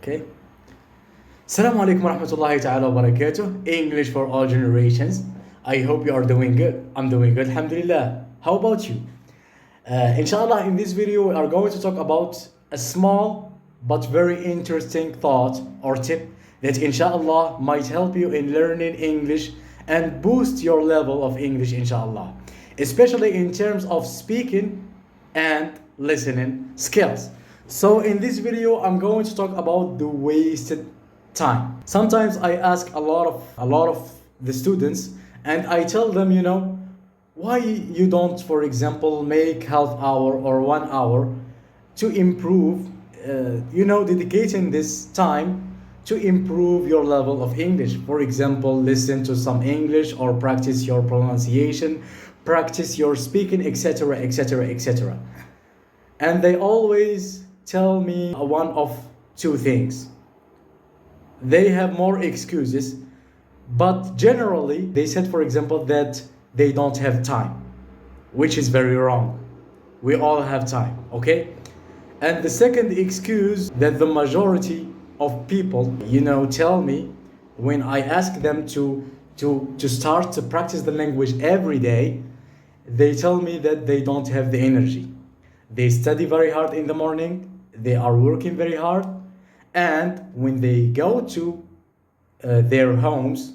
Okay. Assalamu alaikum warahmatullahi ta'ala wa barakatuh. English for all generations. I hope you are doing good. I'm doing good, alhamdulillah. How about you? Inshallah, in this video, we are going to talk about a small but very interesting thought or tip that inshallah might help you in learning English and boost your level of English, inshallah, especially in terms of speaking and listening skills. So in this video, I'm going to talk about the wasted time. Sometimes I ask a lot of the students, and I tell them, why you don't, for example, make half hour or 1 hour to improve, dedicating this time to improve your level of English. For example, listen to some English or practice your pronunciation, practice your speaking, etc., etc., etc. And they always tell me one of two things. They have more excuses, but generally they said, for example, that they don't have time, which is very wrong. We all have time, okay? And the second excuse that the majority of people, tell me when I ask them to start to practice the language every day, they tell me that they don't have the energy. They study very hard in the morning, they are working very hard, and when they go to their homes,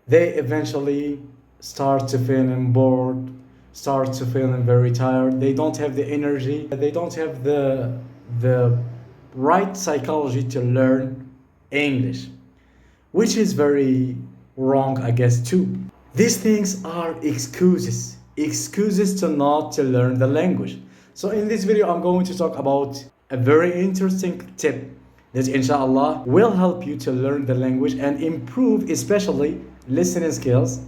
they eventually start to feeling bored, start to feeling very tired. They don't have the energy, they don't have the right psychology to learn English, which is very wrong, I guess, too. These things are excuses to not to learn the language. So in this video, I'm going to talk about a very interesting tip that inshallah will help you to learn the language and improve especially listening skills.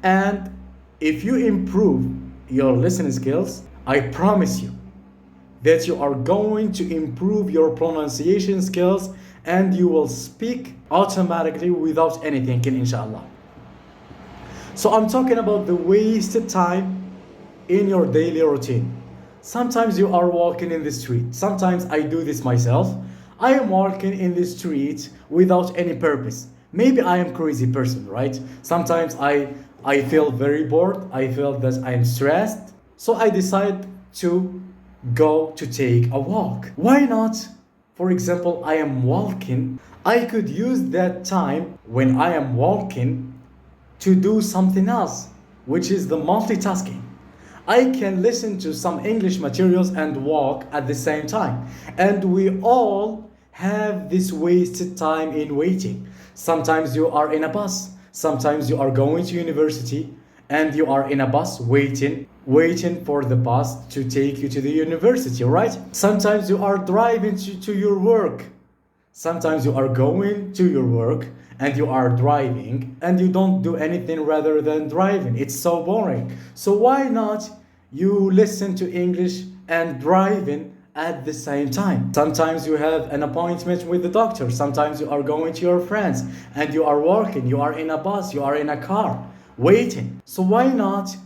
And if you improve your listening skills, I promise you that you are going to improve your pronunciation skills and you will speak automatically without any thinking, inshallah. So I'm talking about the wasted time in your daily routine. Sometimes you are walking in the street. Sometimes I do this myself. I am walking in the street without any purpose. Maybe I am crazy person, right? Sometimes I feel very bored. I feel that I am stressed. So I decide to go to take a walk. Why not? For example, I am walking. I could use that time when I am walking to do something else, which is the multitasking. I can listen to some English materials and walk at the same time. And we all have this wasted time in waiting. Sometimes you are in a bus, sometimes you are going to university and you are in a bus waiting for the bus to take you to the university, right? Sometimes you are driving to your work. Sometimes you are going to your work and you are driving and you don't do anything rather than driving. It's so boring. So why not you listen to English and driving at the same time? Sometimes you have an appointment with the doctor. Sometimes you are going to your friends and you are working. You are in a bus, you are in a car waiting. So why not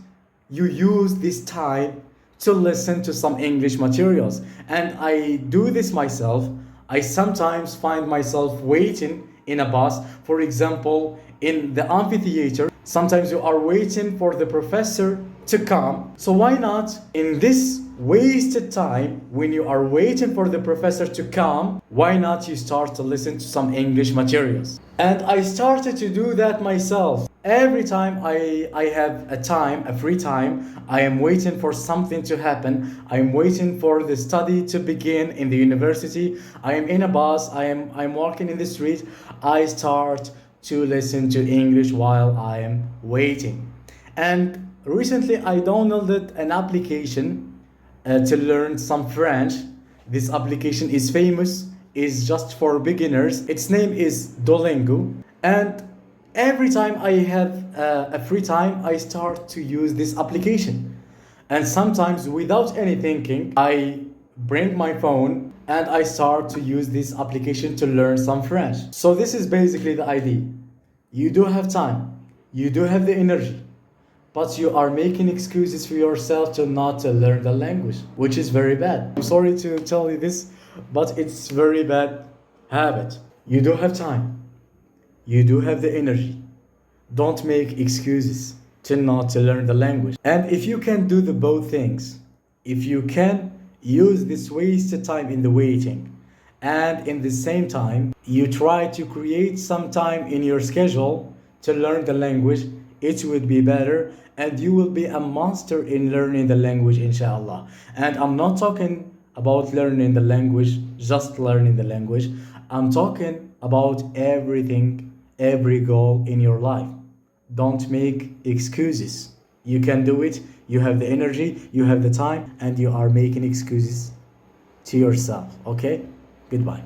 you use this time to listen to some English materials? And I do this myself. I sometimes find myself waiting in a bus, for example, in the amphitheater. Sometimes you are waiting for the professor to come. So why not in this wasted time when you are waiting for the professor to come, why not you start to listen to some English materials? And I started to do that myself. Every time I have a free time, I am waiting for something to happen. I am waiting for the study to begin in the university. I am in a bus, I'm walking in the street. I start to listen to English while I am waiting. And recently I downloaded an application to learn some French. This application is famous, is just for beginners. Its name is Duolingo. And every time I have a free time, I start to use this application. And sometimes without any thinking, I bring my phone and I start to use this application to learn some French. So this is basically the idea. You do have time, you do have the energy, but you are making excuses for yourself to not to learn the language, which is very bad. I'm sorry to tell you this, but it's very bad have it. You do have time. You do have the energy. Don't make excuses to not to learn the language. And if you can do the both things, if you can use this wasted time in the waiting, and in the same time you try to create some time in your schedule to learn the language, it would be better and you will be a master in learning the language, inshallah. And I'm not talking about learning the language, just learning the language. I'm talking about everything, every goal in your life. Don't make excuses. You can do it. You have the energy, you have the time, and you are making excuses to yourself. Okay? Goodbye.